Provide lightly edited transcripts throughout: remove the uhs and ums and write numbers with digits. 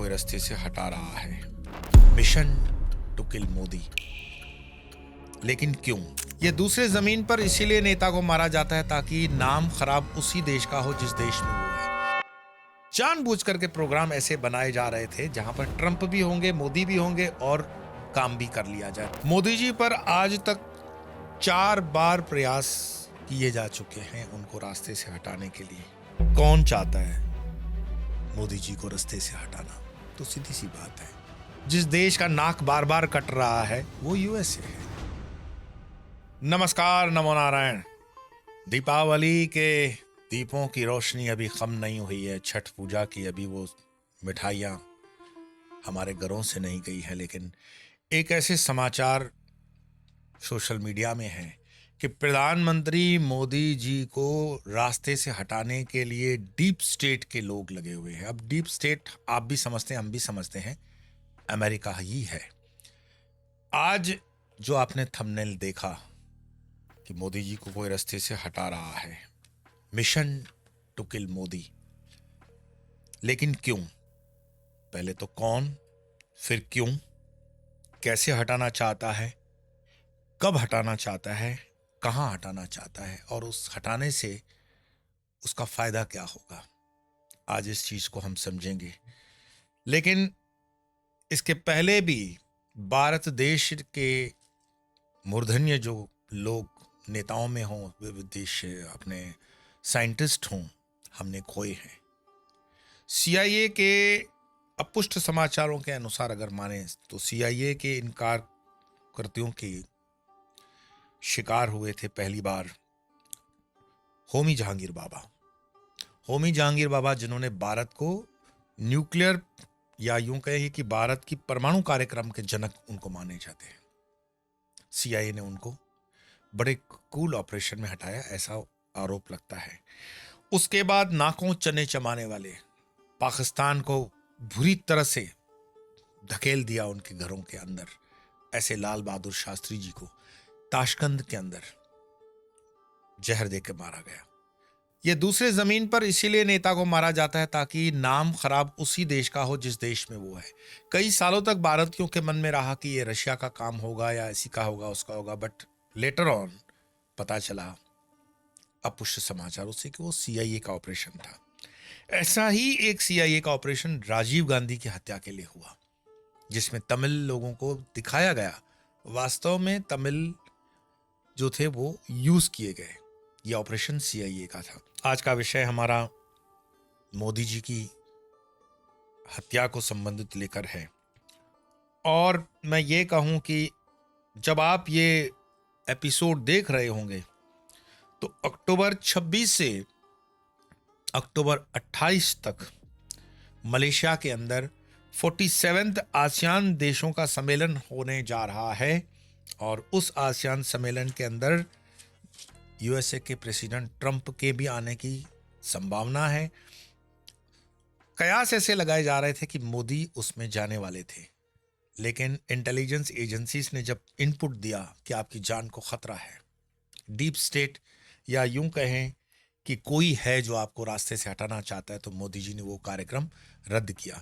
कोई रास्ते से हटा रहा है। Mission to kill Modi. लेकिन क्यों? यह दूसरे जमीन पर इसीलिए नेता को मारा जाता है ताकि नाम खराब उसी देश का हो जिस देश में वो है। जानबूझ करके प्रोग्राम ऐसे बनाए जा रहे थे जहां पर ट्रंप भी होंगे, मोदी भी होंगे और काम भी कर लिया जाए। मोदी जी पर आज तक 4 बार प्रयास किए जा चुके हैं उनको रास्ते से हटाने के लिए। कौन चाहता है मोदी जी को रास्ते से हटाना? तो सीधी सी बात है, जिस देश का नाक बार बार कट रहा है वो यूएसए है। नमस्कार, नमो नारायण। दीपावली के दीपों की रोशनी अभी कम नहीं हुई है, छठ पूजा की अभी वो मिठाइयाँ हमारे घरों से नहीं गई है, लेकिन एक ऐसे समाचार सोशल मीडिया में है कि प्रधानमंत्री मोदी जी को रास्ते से हटाने के लिए डीप स्टेट के लोग लगे हुए हैं। अब डीप स्टेट आप भी समझते हैं, हम भी समझते हैं, अमेरिका ही है। आज जो आपने थंबनेल देखा कि मोदी जी को कोई रास्ते से हटा रहा है, मिशन टू किल मोदी। लेकिन क्यों? पहले तो कौन, फिर क्यों, कैसे हटाना चाहता है, कब हटाना चाहता है, कहां हटाना चाहता है और उस हटाने से उसका फायदा क्या होगा, आज इस चीज को हम समझेंगे। लेकिन इसके पहले भी भारत देश के मूर्धन्य जो लोग नेताओं में हों, विदेश अपने साइंटिस्ट हों, हमने खोए हैं। सीआईए के अपुष्ट समाचारों के अनुसार अगर माने तो सीआईए के इन कार्यकर्ताओं के शिकार हुए थे पहली बार होमी जहांगीर बाबा। होमी जहांगीर बाबा जिन्होंने भारत को न्यूक्लियर या यूं कहे कि भारत की परमाणु कार्यक्रम के जनक उनको माने जाते हैं। सीआईए ने उनको बड़े कूल ऑपरेशन में हटाया, ऐसा आरोप लगता है। उसके बाद नाकों चने चमाने वाले पाकिस्तान को बुरी तरह से धकेल दिया उनके घरों के अंदर। ऐसे लाल बहादुर शास्त्री जी को ताशकंद के अंदर जहर देकर मारा गया। यह दूसरे जमीन पर इसीलिए नेता को मारा जाता है ताकि नाम खराब उसी देश का हो जिस देश में वो है। कई सालों तक भारतीयों के मन में रहा कि यह रशिया का काम होगा या इसी का होगा, उसका होगा, बट लेटर ऑन पता चला अपुष्ट समाचारों से कि वो सीआईए का ऑपरेशन था। ऐसा ही एक सीआईए का ऑपरेशन राजीव गांधी की हत्या के लिए हुआ, जिसमें तमिल लोगों को दिखाया गया, वास्तव में तमिल जो थे वो यूज किए गए। यह ऑपरेशन सीआईए का था। आज का विषय हमारा मोदी जी की हत्या को संबंधित लेकर है। और मैं ये कहूं कि जब आप ये एपिसोड देख रहे होंगे तो अक्टूबर 26 से अक्टूबर 28 तक मलेशिया के अंदर 47th आसियान देशों का सम्मेलन होने जा रहा है। और उस आसियान सम्मेलन के अंदर यूएसए के प्रेसिडेंट ट्रंप के भी आने की संभावना है। कयास ऐसे लगाए जा रहे थे कि मोदी उसमें जाने वाले थे, लेकिन इंटेलिजेंस एजेंसीज ने जब इनपुट दिया कि आपकी जान को खतरा है, डीप स्टेट या यूं कहें कि कोई है जो आपको रास्ते से हटाना चाहता है, तो मोदी जी ने वो कार्यक्रम रद्द किया।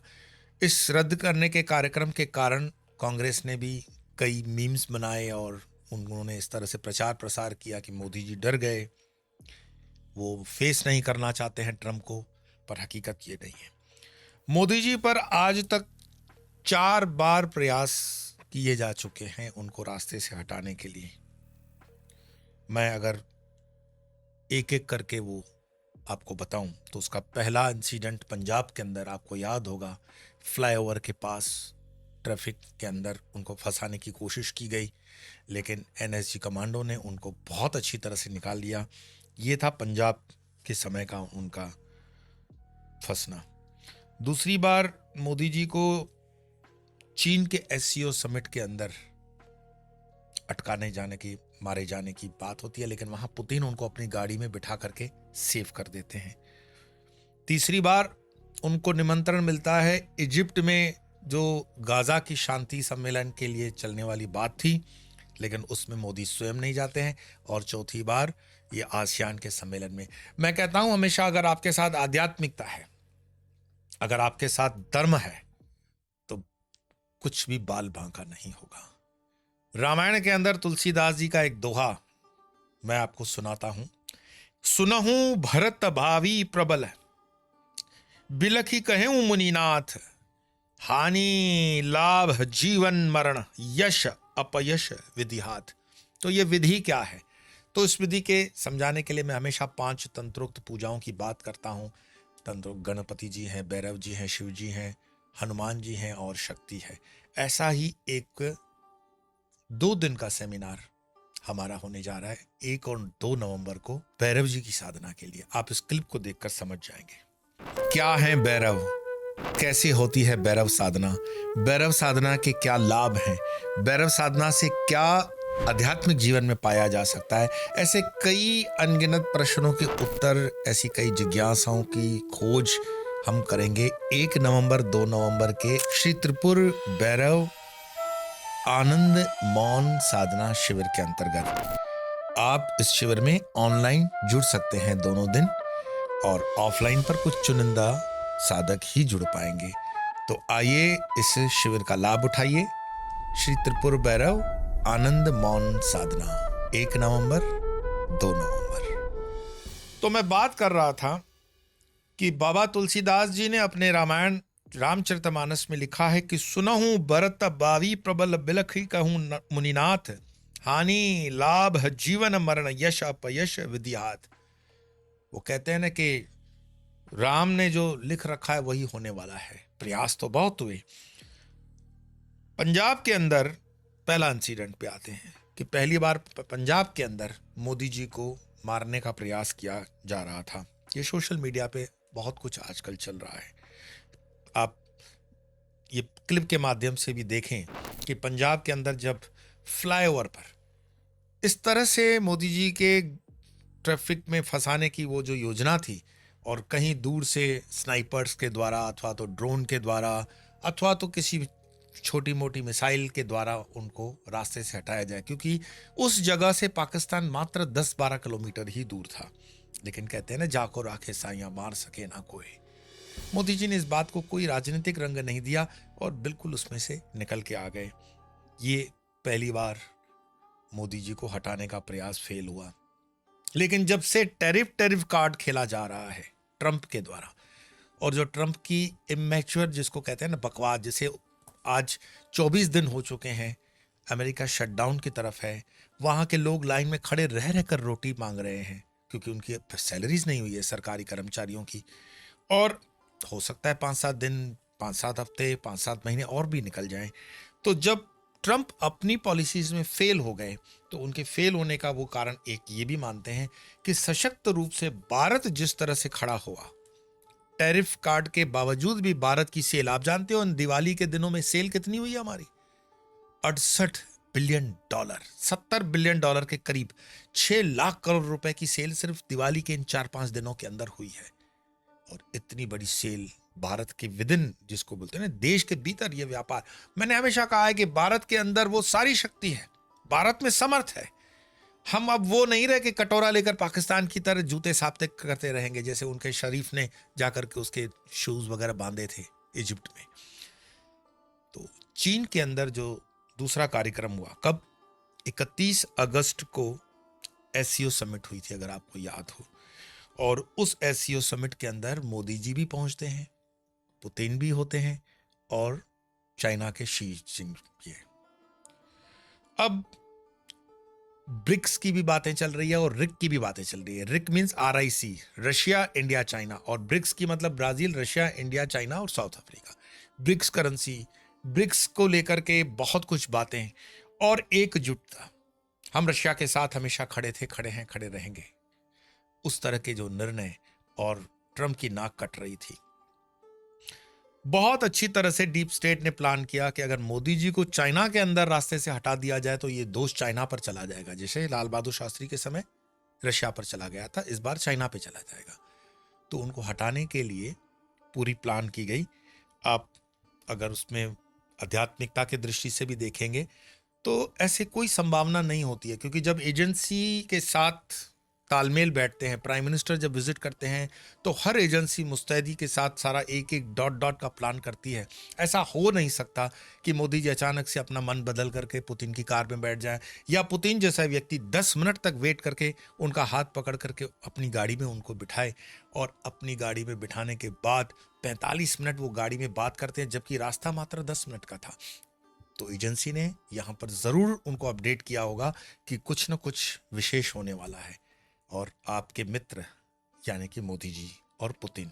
इस रद्द करने के कार्यक्रम के कारण कांग्रेस ने भी कई मीम्स बनाए और उन्होंने इस तरह से प्रचार प्रसार किया कि मोदी जी डर गए, वो फेस नहीं करना चाहते हैं ट्रंप को, पर हकीकत ये नहीं है। मोदी जी पर आज तक 4 बार प्रयास किए जा चुके हैं उनको रास्ते से हटाने के लिए। मैं अगर एक एक करके वो आपको बताऊं तो उसका पहला इंसिडेंट पंजाब के अंदर आपको याद होगा, फ्लाईओवर के पास ट्रैफिक के अंदर उनको फंसाने की कोशिश की गई, लेकिन एनएसजी कमांडो ने उनको बहुत अच्छी तरह से निकाल लिया। ये था पंजाब के समय का उनका फंसना। दूसरी बार मोदी जी को चीन के एससीओ समिट के अंदर अटकाने जाने की, मारे जाने की बात होती है, लेकिन वहां पुतिन उनको अपनी गाड़ी में बिठा करके सेव कर देते हैं। तीसरी बार उनको निमंत्रण मिलता है इजिप्ट में, जो गाजा की शांति सम्मेलन के लिए चलने वाली बात थी, लेकिन उसमें मोदी स्वयं नहीं जाते हैं। और चौथी बार ये आसियान के सम्मेलन में। मैं कहता हूं हमेशा, अगर आपके साथ आध्यात्मिकता है, अगर आपके साथ धर्म है, कुछ भी बाल बांका नहीं होगा। रामायण के अंदर तुलसीदास जी का एक दोहा मैं आपको सुनाता हूं। सुनहूं भरत भावी प्रबल, बिलखी कहूं मुनिनाथ, हानि लाभ जीवन मरण, यश अपयश विधिहात। तो ये विधि क्या है? तो इस विधि के समझाने के लिए मैं हमेशा 5 तंत्रोक्त पूजाओं की बात करता हूं। तंत्रोक्त गणपति जी हैं, भैरव जी हैं, शिव जी हैं, हनुमान जी हैं और शक्ति है। ऐसा ही एक 2 दिन का सेमिनार हमारा होने जा रहा है 1 और 2 नवंबर को भैरव जी की साधना के लिए। आप इस क्लिप को देखकर समझ जाएंगे क्या है भैरव, कैसे होती है भैरव साधना, भैरव साधना के क्या लाभ हैं, भैरव साधना से क्या आध्यात्मिक जीवन में पाया जा सकता है। ऐसे कई अनगिनत प्रश्नों के उत्तर, ऐसी कई जिज्ञासाओं की खोज हम करेंगे 1 नवंबर 2 नवंबर के श्री त्रिपुर भैरव आनंद मौन साधना शिविर के अंतर्गत। आप इस शिविर में ऑनलाइन जुड़ सकते हैं दोनों दिन, और ऑफलाइन पर कुछ चुनिंदा साधक ही जुड़ पाएंगे। तो आइए इस शिविर का लाभ उठाइए। श्री त्रिपुर भैरव आनंद मौन साधना 1 नवंबर 2 नवंबर। तो मैं बात कर रहा था कि बाबा तुलसीदास जी ने अपने रामायण रामचरितमानस में लिखा है कि सुनहूं भरत बावी प्रबल, बिलखी कहूं मुनिनाथ, हानि लाभ जीवन मरण, यश अपयश विधिहात। वो कहते हैं ना कि राम ने जो लिख रखा है वही होने वाला है। प्रयास तो बहुत हुए। पंजाब के अंदर पहला इंसिडेंट पे आते हैं कि पहली बार पंजाब के अंदर मोदी जी को मारने का प्रयास किया जा रहा था। ये सोशल मीडिया पे बहुत कुछ आजकल चल रहा है। आप ये क्लिप के माध्यम से भी देखें कि पंजाब के अंदर जब फ्लाईओवर पर इस तरह से मोदी जी के ट्रैफिक में फंसाने की वो जो योजना थी, और कहीं दूर से स्नाइपर्स के द्वारा अथवा तो ड्रोन के द्वारा अथवा तो किसी छोटी मोटी मिसाइल के द्वारा उनको रास्ते से हटाया जाए, क्योंकि उस जगह से पाकिस्तान मात्र 10-12 किलोमीटर ही दूर था। लेकिन कहते हैं ना, जाको राखे साइयां मार सके ना कोई। मोदी जी ने इस बात को कोई राजनीतिक रंग नहीं दिया और बिल्कुल उसमें से निकल के आ गए। ये पहली बार मोदी जी को हटाने का प्रयास फेल हुआ। लेकिन जब से टैरिफ कार्ड खेला जा रहा है ट्रंप के द्वारा, और जो ट्रंप की इमेच्योर जिसको कहते हैं ना बकवास, जिसे आज 24 दिन हो चुके हैं, अमेरिका शटडाउन की तरफ है, वहाँ के लोग लाइन में खड़े रह रहकर रोटी मांग रहे हैं क्योंकि उनकी सैलरीज नहीं हुई है सरकारी कर्मचारियों की। और हो सकता है 5-7 दिन, 5-7 हफ्ते, 5-7 महीने और भी निकल जाएं। तो जब ट्रंप अपनी पॉलिसीज में फेल हो गए, तो उनके फेल होने का वो कारण एक ये भी मानते हैं कि सशक्त रूप से भारत जिस तरह से खड़ा हुआ, टैरिफ कार्ड के बावजूद भी भारत की सेल, आप जानते हो दिवाली के दिनों में सेल कितनी हुई है हमारी? 68 बिलियन डॉलर, 70 बिलियन डॉलर के करीब, 6 लाख करोड़ रुपए की सेल सिर्फ दिवाली के इन 4-5 दिनों के अंदर हुई है। और इतनी बड़ी सेल भारत के विदिन, जिसको बोलते हैं ना देश के भीतर ये व्यापार, मैंने हमेशा कहा है कि भारत के अंदर वो सारी शक्ति है, भारत में समर्थ है। हम अब वो नहीं रहे कि कटोरा लेकर पाकिस्तान की तरह जूते साबते करते रहेंगे, जैसे उनके शरीफ ने जाकर के उसके शूज वगैरह बांधे थे इजिप्ट में। तो चीन के अंदर जो दूसरा कार्यक्रम हुआ, कब? 31 अगस्त को एससीओ समिट हुई थी, अगर आपको याद हो। और उस एससीओ समिट के अंदर मोदी जी भी पहुंचते हैं, पुतिन भी होते हैं, और चाइना के शी जिनपिंग। अब ब्रिक्स की भी बातें चल रही है और रिक की भी बातें चल रही है। RIC means RIC, Russia, India, China, और ब्रिक्स की मतलब ब्राजील, रशिया, इंडिया, चाइना और South Africa. BRICS currency, BRICS को लेकर के बहुत कुछ बातें और एकजुटता। हम रशिया के साथ हमेशा खड़े थे, खड़े हैं, खड़े रहेंगे। उस तरह के जो निर्णय, और ट्रंप की नाक कट रही थी। बहुत अच्छी तरह से डीप स्टेट ने प्लान किया कि अगर मोदी जी को चाइना के अंदर रास्ते से हटा दिया जाए तो ये दोष चाइना पर चला जाएगा। जैसे लाल बहादुर शास्त्री के समय रशिया पर चला गया था, इस बार चाइना पे चला जाएगा। तो उनको हटाने के लिए पूरी प्लान की गई। आप अगर उसमें आध्यात्मिकता की दृष्टि से भी देखेंगे तो ऐसे कोई संभावना नहीं होती है, क्योंकि जब एजेंसी के साथ तालमेल बैठते हैं। प्राइम मिनिस्टर जब विजिट करते हैं तो हर एजेंसी मुस्तैदी के साथ सारा एक एक डॉट डॉट का प्लान करती है। ऐसा हो नहीं सकता कि मोदी जी अचानक से अपना मन बदल करके पुतिन की कार में बैठ जाए, या पुतिन जैसा व्यक्ति 10 मिनट तक वेट करके उनका हाथ पकड़ करके अपनी गाड़ी में उनको बिठाए, और अपनी गाड़ी में बिठाने के बाद 45 मिनट वो गाड़ी में बात करते हैं, जबकि रास्ता मात्र 10 मिनट का था। तो एजेंसी ने यहाँ पर ज़रूर उनको अपडेट किया होगा कि कुछ न कुछ विशेष होने वाला है, और आपके मित्र यानी कि मोदी जी और पुतिन,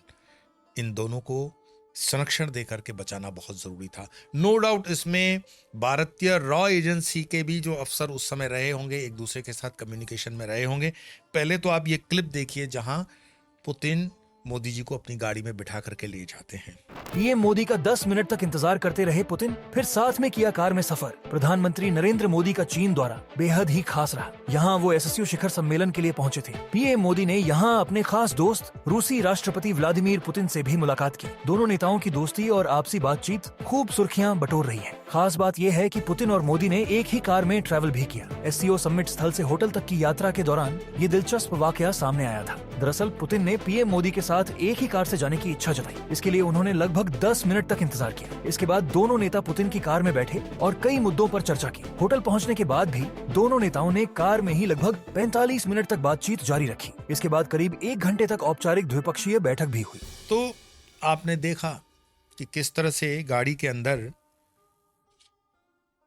इन दोनों को संरक्षण देकर के बचाना बहुत ज़रूरी था। नो डाउट इसमें भारतीय रॉ एजेंसी के भी जो अफसर उस समय रहे होंगे, एक दूसरे के साथ कम्युनिकेशन में रहे होंगे। पहले तो आप ये क्लिप देखिए जहां पुतिन मोदी जी को अपनी गाड़ी में बिठा करके ले जाते हैं। पीएम मोदी का 10 मिनट तक इंतजार करते रहे पुतिन, फिर साथ में किया कार में सफर। प्रधानमंत्री नरेंद्र मोदी का चीन दौरा बेहद ही खास रहा। यहाँ वो एससीओ शिखर सम्मेलन के लिए पहुँचे थे। पीएम मोदी ने यहाँ अपने खास दोस्त रूसी राष्ट्रपति व्लादिमीर पुतिन से भी मुलाकात की। दोनों नेताओं की दोस्ती और आपसी बातचीत खूब सुर्खियाँ बटोर रही है। खास बात यह है कि पुतिन और मोदी ने एक ही कार में ट्रैवल भी किया। एससीओ समिट स्थल से होटल तक की यात्रा के दौरान ये दिलचस्प वाकया सामने आया था। दरअसल पुतिन ने पीएम मोदी के साथ एक ही कार से जाने की इच्छा जताई। इसके लिए उन्होंने लगभग 10 मिनट तक इंतजार किया। इसके बाद दोनों नेता पुतिन की कार में बैठे और कई मुद्दों पर चर्चा की। होटल पहुंचने के बाद भी दोनों नेताओं ने कार में ही लगभग 45 मिनट तक बातचीत जारी रखी। इसके बाद करीब 1 घंटे तक औपचारिक द्विपक्षीय बैठक भी हुई। तो आपने देखा कि किस तरह से गाड़ी के अंदर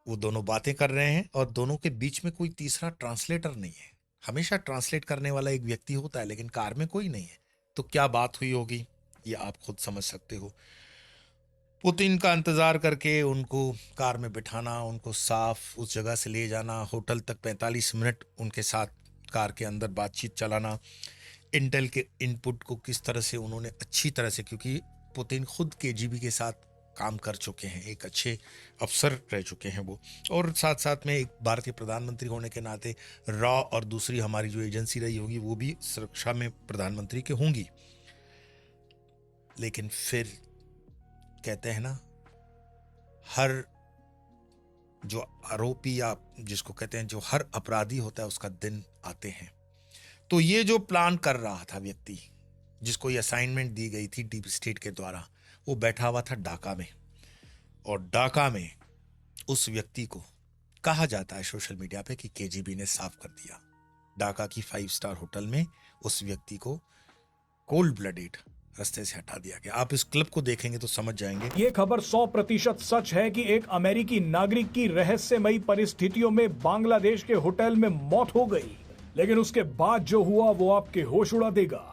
वो दोनों बातें कर रहे हैं, और दोनों के बीच में कोई तीसरा ट्रांसलेटर नहीं है। हमेशा ट्रांसलेट करने वाला एक व्यक्ति होता है, लेकिन कार में कोई नहीं है। तो क्या बात हुई होगी ये आप खुद समझ सकते हो। पुतिन का इंतजार करके उनको कार में बिठाना, उनको साफ उस जगह से ले जाना, होटल तक 45 मिनट उनके साथ कार के अंदर बातचीत चलाना, इंटेल के इनपुट को किस तरह से उन्होंने अच्छी तरह से, क्योंकि पुतिन खुद केजीबी के साथ काम कर चुके हैं, एक अच्छे अफसर रह चुके हैं वो, और साथ साथ में एक भारतीय प्रधानमंत्री होने के नाते रॉ और दूसरी हमारी जो एजेंसी रही होगी वो भी सुरक्षा में प्रधानमंत्री के होंगी। लेकिन फिर कहते हैं ना, हर जो आरोपी या जिसको कहते हैं जो हर अपराधी होता है उसका दिन आते हैं। तो ये जो प्लान कर रहा था व्यक्ति, जिसको ये असाइनमेंट दी गई थी डीप स्टेट के द्वारा, वो बैठा हुआ था ढाका में, और ढाका में उस व्यक्ति को कहा जाता है सोशल मीडिया पे कि केजीबी ने साफ कर दिया। ढाका की 5 स्टार होटल में उस व्यक्ति को कोल्ड ब्लडेड रास्ते से हटा दिया गया। आप इस क्लिप को देखेंगे तो समझ जाएंगे। ये खबर 100% सच है कि एक अमेरिकी नागरिक की रहस्यमयी परिस्थितियों में बांग्लादेश के होटल में मौत हो गई, लेकिन उसके बाद जो हुआ वो आपके होश उड़ा देगा।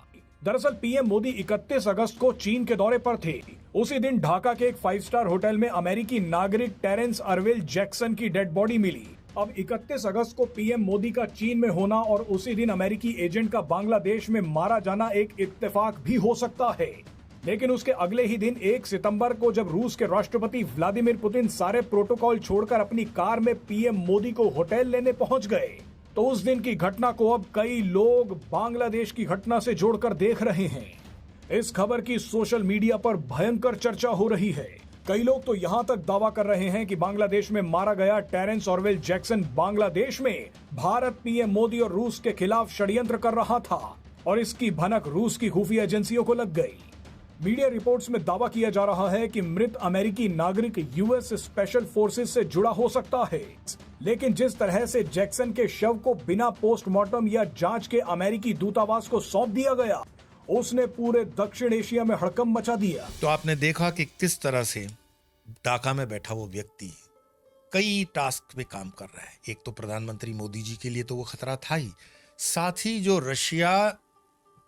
दरअसल पीएम मोदी 31 अगस्त को चीन के दौरे पर थे। उसी दिन ढाका के एक 5 स्टार होटल में अमेरिकी नागरिक टेरेंस अर्विल जैक्सन की डेड बॉडी मिली। अब 31 अगस्त को पीएम मोदी का चीन में होना और उसी दिन अमेरिकी एजेंट का बांग्लादेश में मारा जाना एक इत्तेफाक भी हो सकता है। लेकिन उसके अगले ही दिन 1 सितंबर को जब रूस के राष्ट्रपति व्लादिमीर पुतिन सारे प्रोटोकॉल छोड़कर अपनी कार में पीएम मोदी को होटल लेने पहुंच गए, तो उस दिन की घटना को अब कई लोग बांग्लादेश की घटना से जोड़कर देख रहे हैं। इस खबर की सोशल मीडिया पर भयंकर चर्चा हो रही है। कई लोग तो यहां तक दावा कर रहे हैं कि बांग्लादेश में मारा गया टेरेंस ऑर्वेल जैक्सन बांग्लादेश में भारत, पीएम मोदी और रूस के खिलाफ षड्यंत्र कर रहा था, और इसकी भनक रूस की खुफिया एजेंसियों को लग गई। मीडिया रिपोर्ट्स में दावा किया जा रहा है कि मृत अमेरिकी नागरिक यूएस स्पेशल फोर्सेस से जुड़ा हो सकता है, लेकिन जिस तरह से जैक्सन के शव को बिना पोस्टमार्टम या जांच के अमेरिकी दूतावास को सौंप दिया गया, उसने पूरे दक्षिण एशिया में हड़कंप मचा दिया। तो आपने देखा कि किस तरह से ढाका में बैठा वो व्यक्ति कई टास्क पे काम कर रहा है। एक तो प्रधानमंत्री मोदी जी के लिए तो वो खतरा था ही, साथ ही जो रशिया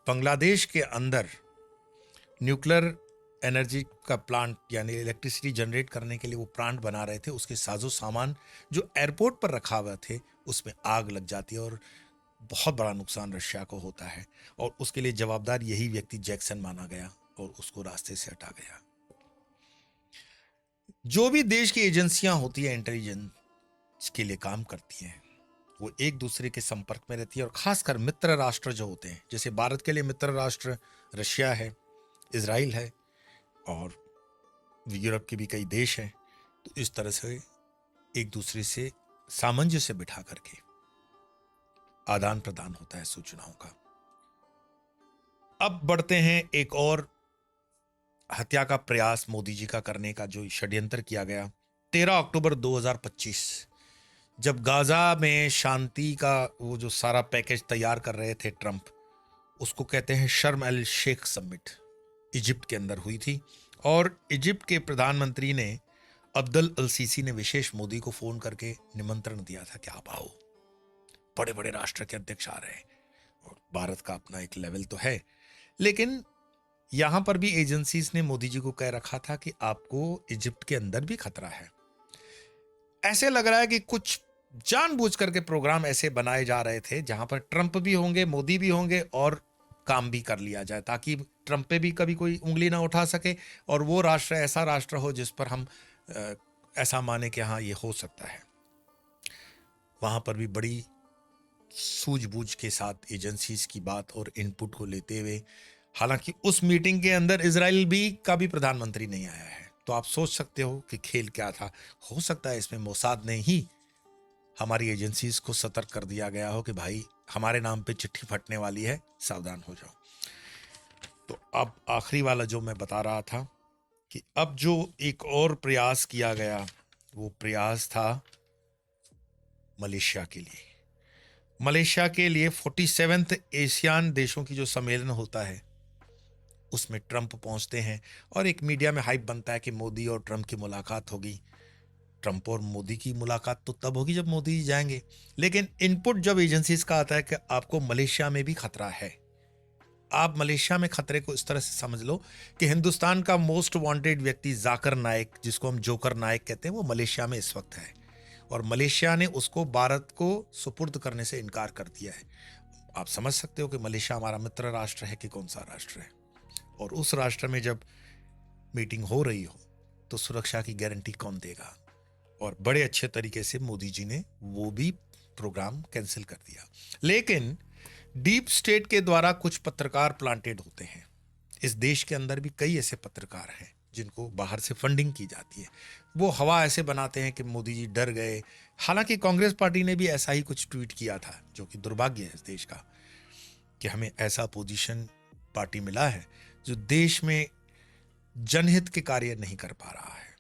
बांग्लादेश के अंदर न्यूक्लियर एनर्जी का प्लांट यानी इलेक्ट्रिसिटी जनरेट करने के लिए वो प्लांट बना रहे थे, उसके साजो सामान जो एयरपोर्ट पर रखा हुआ थे उसमें आग लग जाती है और बहुत बड़ा नुकसान रशिया को होता है, और उसके लिए जवाबदार यही व्यक्ति जैक्सन माना गया और उसको रास्ते से हटा गया। जो भी देश की एजेंसियां होती है इंटेलिजेंस के लिए काम करती हैं, वो एक दूसरे के संपर्क में रहती है, और खासकर मित्र राष्ट्र जो होते हैं, जैसे भारत के लिए मित्र राष्ट्र रशिया है, इजराइल है, और यूरोप के भी कई देश हैं। तो इस तरह से एक दूसरे से सामंजस्य बिठा करके आदान प्रदान होता है सूचनाओं का। अब बढ़ते हैं एक और हत्या का प्रयास मोदी जी का करने का जो षड्यंत्र किया गया। 13 अक्टूबर 2025 जब गाजा में शांति का वो जो सारा पैकेज तैयार कर रहे थे ट्रंप, उसको कहते हैं शर्म एल शेख समिट, इजिप्ट के अंदर हुई थी। और इजिप्ट के प्रधानमंत्री ने अब्दुल अल सीसी ने विशेष मोदी को फोन करके निमंत्रण दिया था कि आप आओ, बड़े बड़े राष्ट्र के अध्यक्ष आ रहे हैं। और भारत का अपना एक लेवल तो है, लेकिन यहां पर भी एजेंसीज ने मोदी जी को कह रखा था कि आपको इजिप्ट के अंदर भी खतरा है। ऐसे लग रहा है कि कुछ जानबूझ करके प्रोग्राम ऐसे बनाए जा रहे थे जहां पर ट्रंप भी होंगे, मोदी भी होंगे और काम भी कर लिया जाए, ताकि ट्रंप पे भी कभी कोई उंगली ना उठा सके और वो राष्ट्र ऐसा राष्ट्र हो जिस पर हम ऐसा माने कि हाँ ये हो सकता है। वहां पर भी बड़ी सूझबूझ के साथ एजेंसीज की बात और इनपुट को लेते हुए, हालांकि उस मीटिंग के अंदर इजराइल भी का भी प्रधानमंत्री नहीं आया है, तो आप सोच सकते हो कि खेल क्या था। हो सकता है इसमें मोसाद ने ही हमारी एजेंसीज को सतर्क कर दिया गया हो कि भाई हमारे नाम पे चिट्ठी फटने वाली है, सावधान हो जाओ। तो अब आखिरी वाला जो मैं बता रहा था कि अब जो एक और प्रयास किया गया, वो प्रयास था मलेशिया के लिए। मलेशिया के लिए 47वें एशियान देशों की जो सम्मेलन होता है उसमें ट्रंप पहुंचते हैं और एक मीडिया में हाइप बनता है कि मोदी और ट्रंप की मुलाकात होगी। ट्रंप और मोदी की मुलाकात तो तब होगी जब मोदी जी जाएंगे, लेकिन इनपुट जब एजेंसीज का आता है कि आपको मलेशिया में भी खतरा है। आप मलेशिया में खतरे को इस तरह से समझ लो कि हिंदुस्तान का मोस्ट वांटेड व्यक्ति जाकिर नाइक, जिसको हम जोकर नाइक कहते हैं, वो मलेशिया में इस वक्त है और मलेशिया ने उसको भारत को सुपुर्द करने से इनकार कर दिया है। आप समझ सकते हो कि मलेशिया हमारा मित्र राष्ट्र है कि कौन सा राष्ट्र है। और उस राष्ट्र में जब मीटिंग हो रही हो तो सुरक्षा की गारंटी कौन देगा। और बड़े अच्छे तरीके से मोदी जी ने वो भी प्रोग्राम कैंसिल कर दिया। लेकिन डीप स्टेट के द्वारा कुछ पत्रकार प्लांटेड होते हैं। इस देश के अंदर भी कई ऐसे पत्रकार हैं जिनको बाहर से फंडिंग की जाती है। वो हवा ऐसे बनाते हैं कि मोदी जी डर गए। हालांकि कांग्रेस पार्टी ने भी ऐसा ही कुछ ट्वीट किया था, जो कि दुर्भाग्य है इस देश का कि हमें ऐसा अपोजिशन पार्टी मिला है जो देश में जनहित के कार्य नहीं कर पा रहा है।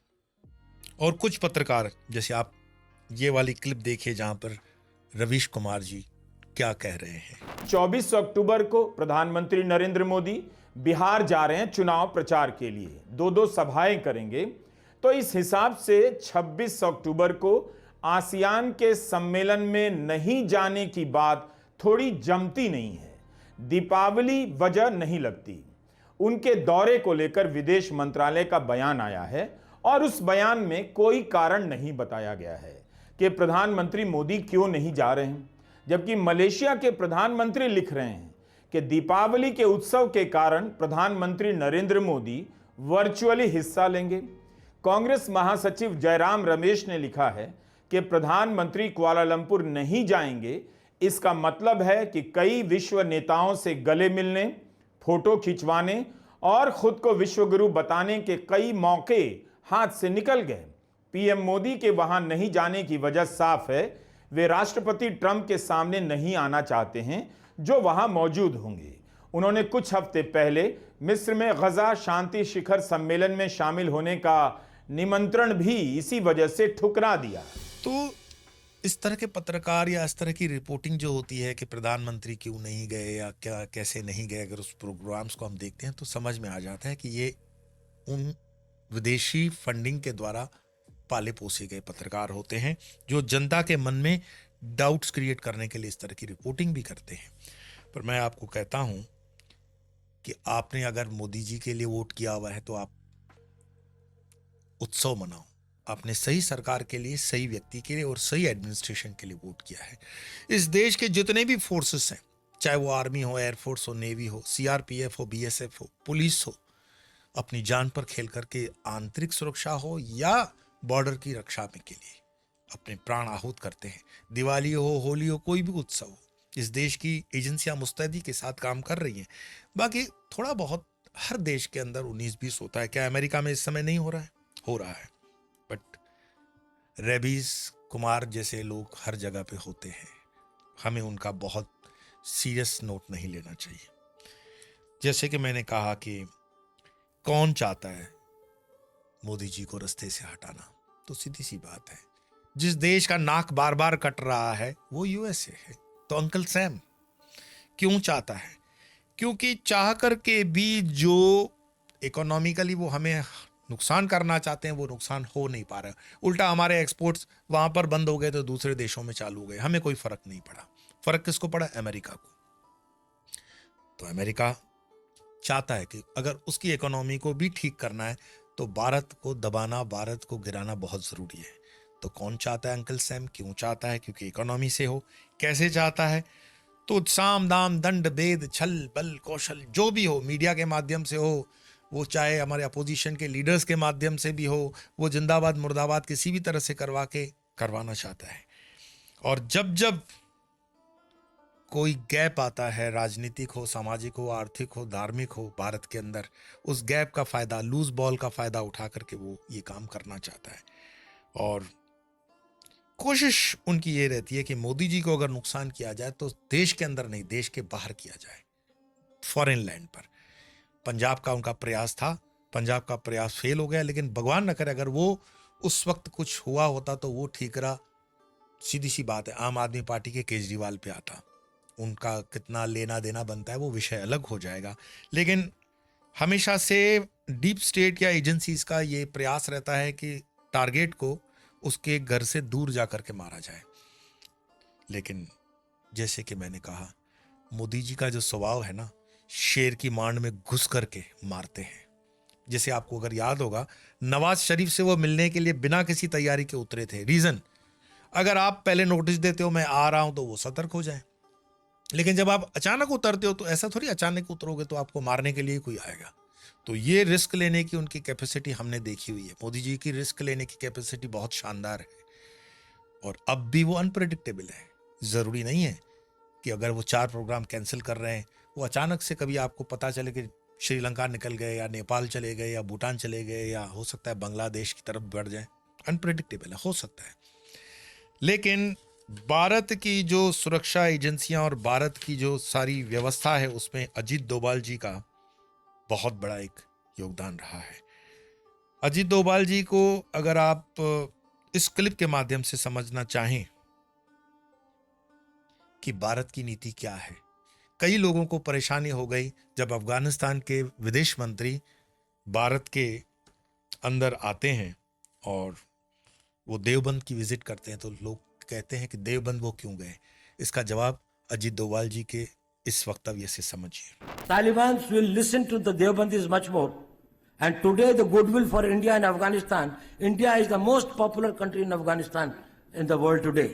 और कुछ पत्रकार, जैसे आप ये वाली क्लिप देखिए जहां पर रवीश कुमार जी क्या कह रहे हैं। 24 अक्टूबर को प्रधानमंत्री नरेंद्र मोदी बिहार जा रहे हैं चुनाव प्रचार के लिए, दो सभाएं करेंगे। तो इस हिसाब से 26 अक्टूबर को आसियान के सम्मेलन में नहीं जाने की बात थोड़ी जमती नहीं है। दीपावली वजह नहीं लगती। उनके दौरे को लेकर विदेश मंत्रालय का बयान आया है और उस बयान में कोई कारण नहीं बताया गया है कि प्रधानमंत्री मोदी क्यों नहीं जा रहे हैं, जबकि मलेशिया के प्रधानमंत्री लिख रहे हैं कि दीपावली के उत्सव के कारण प्रधानमंत्री नरेंद्र मोदी वर्चुअली हिस्सा लेंगे। कांग्रेस महासचिव जयराम रमेश ने लिखा है कि प्रधानमंत्री कुआलालंपुर नहीं जाएंगे। इसका मतलब है कि कई विश्व नेताओं से गले मिलने, फोटो खिंचवाने और खुद को विश्वगुरु बताने के कई मौके हाथ से निकल गए। पीएम मोदी के वहां नहीं जाने की वजह साफ है, वे राष्ट्रपति ट्रंप के सामने नहीं आना चाहते हैं जो वहां मौजूद होंगे। उन्होंने कुछ हफ्ते पहले मिस्र में गजा शांति शिखर सम्मेलन में शामिल होने का निमंत्रण भी इसी वजह से ठुकरा दिया। तो इस तरह के पत्रकार या इस तरह की रिपोर्टिंग जो होती है कि प्रधानमंत्री क्यों नहीं गए या क्या कैसे नहीं गए, अगर उस प्रोग्राम्स को हम देखते हैं तो समझ में आ जाता है कि ये उन विदेशी फंडिंग के द्वारा पाले पोसे गए पत्रकार होते हैं जो जनता के मन में डाउट्स क्रिएट करने के लिए इस तरह की रिपोर्टिंग भी करते हैं। पर मैं आपको कहता हूं कि आपने अगर मोदी जी के लिए वोट किया हुआ है तो आप उत्सव मनाओ। आपने सही सरकार के लिए, सही व्यक्ति के लिए और सही एडमिनिस्ट्रेशन के लिए वोट किया है। इस देश के जितने भी फोर्सेस हैं, चाहे वो आर्मी हो, एयरफोर्स हो, नेवी हो, सीआरपीएफ हो, बीएसएफ हो, पुलिस हो, अपनी जान पर खेल करके आंतरिक सुरक्षा हो या बॉर्डर की रक्षा में के लिए अपने प्राण आहूत करते हैं। दिवाली हो, होली हो, कोई भी उत्सव हो, इस देश की एजेंसियां मुस्तैदी के साथ काम कर रही हैं। बाकी थोड़ा बहुत हर देश के अंदर 19-20 होता है। क्या अमेरिका में इस समय नहीं हो रहा है? हो रहा है। बट रेबीज कुमार जैसे लोग हर जगह पे होते हैं हमें उनका बहुत सीरियस नोट नहीं लेना चाहिए। जैसे कि मैंने कहा कि कौन चाहता है मोदी जी को रास्ते से हटाना, तो सीधी सी बात है, जिस देश का नाक बार बार कट रहा है वो यूएसए है। तो अंकल सैम क्यों चाहता है? क्योंकि चाह करके भी जो इकोनॉमिकली वो हमें नुकसान करना चाहते हैं वो नुकसान हो नहीं पा रहा है। उल्टा हमारे एक्सपोर्ट्स वहां पर बंद हो गए तो दूसरे देशों में चालू हो गए, हमें कोई फर्क नहीं पड़ा। फर्क किसको पड़ा? अमेरिका को। तो अमेरिका चाहता है कि अगर उसकी इकोनॉमी को भी ठीक करना है तो भारत को दबाना, भारत को गिराना बहुत जरूरी है। तो कौन चाहता है अंकल सैम? क्यों चाहता है? क्योंकि इकोनॉमी से हो। कैसे चाहता है? तो साम दाम दंड भेद छल बल कौशल जो भी हो, मीडिया के माध्यम से हो, वो चाहे हमारे अपोजिशन के लीडर्स के माध्यम से भी हो, वो जिंदाबाद मुर्दाबाद किसी भी तरह से करवाना चाहता है। और जब जब कोई गैप आता है, राजनीतिक हो, सामाजिक हो, आर्थिक हो, धार्मिक हो, भारत के अंदर, उस गैप का फायदा, लूज बॉल का फायदा उठा करके वो ये काम करना चाहता है। और कोशिश उनकी ये रहती है कि मोदी जी को अगर नुकसान किया जाए तो देश के अंदर नहीं, देश के बाहर किया जाए, फॉरेन लैंड पर। पंजाब का उनका प्रयास था, पंजाब का प्रयास फेल हो गया, लेकिन भगवान न करे अगर वो उस वक्त कुछ हुआ होता तो वो ठीकरा, सीधी सी बात है, आम आदमी पार्टी के केजरीवाल पे आता। उनका कितना लेना देना बनता है वो विषय अलग हो जाएगा। लेकिन हमेशा से डीप स्टेट या एजेंसीज का ये प्रयास रहता है कि टारगेट को उसके घर से दूर जा करके मारा जाए। लेकिन जैसे कि मैंने कहा, मोदी जी का जो स्वभाव है ना, शेर की मांड में घुस करके मारते हैं। जैसे आपको अगर याद होगा, नवाज शरीफ से वो मिलने के लिए बिना किसी तैयारी के उतरे थे। रीजन, अगर आप पहले नोटिस देते हो मैं आ रहा हूं तो वो सतर्क हो जाए। लेकिन जब आप अचानक उतरते हो तो ऐसा थोड़ी अचानक उतरोगे तो आपको मारने के लिए कोई आएगा। तो ये रिस्क लेने की उनकी कैपेसिटी हमने देखी हुई है। मोदी जी की रिस्क लेने की कैपेसिटी बहुत शानदार है। और अब भी वो अनप्रेडिक्टेबल है। जरूरी नहीं है कि अगर वो 4 प्रोग्राम कैंसिल कर रहे हैं, वो अचानक से कभी आपको पता चले कि श्रीलंका निकल गए या नेपाल चले गए या भूटान चले गए या हो सकता है बांग्लादेश की तरफ बढ़ जाए। अनप्रेडिक्टेबल है, हो सकता है। लेकिन भारत की जो सुरक्षा एजेंसियां और भारत की जो सारी व्यवस्था है उसमें अजीत डोभाल जी का बहुत बड़ा एक योगदान रहा है। अजीत डोभाल जी को अगर आप इस क्लिप के माध्यम से समझना चाहें कि भारत की नीति क्या है, कई लोगों को परेशानी हो गई जब अफगानिस्तान के विदेश मंत्री भारत के अंदर आते हैं और वो देवबंद की विजिट करते हैं, तो लोग कहते हैं कि देवबंद वो क्यों गए। इसका जवाब अजीत डोभाल जी के इस वक्तव्य से समझिए। Taliban will listen to the Deobandis much more. And today the goodwill for India and Afghanistan, India is the most popular country in Afghanistan in the world today.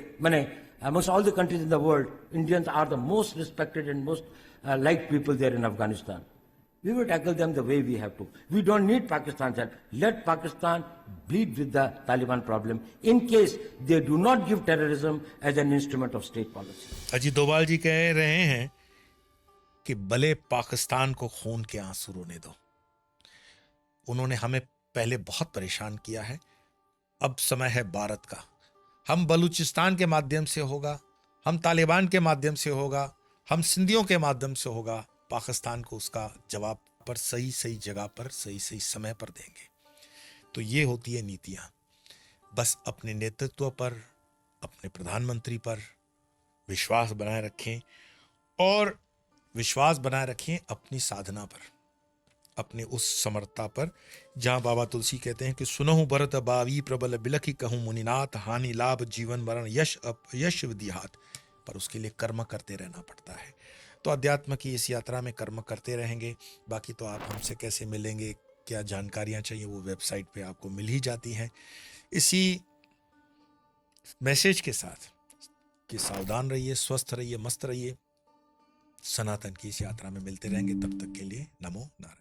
Amongst all the countries in the world, Indians are the most respected and most liked people there in Afghanistan. We will tackle them the way we have to. We don't need Pakistan's help. Let Pakistan bleed with the Taliban problem in case they do not give terrorism as an instrument of state policy. Ajit Doval जी कह रहे हैं कि भले पाकिस्तान को खून के आंसू रोने दो। उन्होंने हमें पहले बहुत परेशान किया है, अब समय है भारत का। हम बलूचिस्तान के माध्यम से होगा, हम तालिबान के माध्यम से होगा, हम सिंधियों के माध्यम से होगा, पाकिस्तान को उसका जवाब पर सही सही जगह पर सही सही समय पर देंगे। तो ये होती है नीतियां। बस अपने नेतृत्व पर, अपने प्रधानमंत्री पर विश्वास बनाए रखें और विश्वास बनाए रखें अपनी साधना पर, अपने उस समर्थता पर जहां बाबा तुलसी कहते हैं कि सुनहु भरत बावी प्रबल बिलखी कहूं मुनिनाथ, हानि लाभ जीवन मरण यश अपयश विधिहात। पर उसके लिए कर्म करते रहना पड़ता है। तो अध्यात्म की इस यात्रा में कर्म करते रहेंगे। बाकी तो आप हमसे कैसे मिलेंगे, क्या जानकारियां चाहिए, वो वेबसाइट पे आपको मिल ही जाती हैं। इसी मैसेज के साथ कि सावधान रहिए, स्वस्थ रहिए, मस्त रहिए। सनातन की इस यात्रा में मिलते रहेंगे। तब तक के लिए नमो नारायण।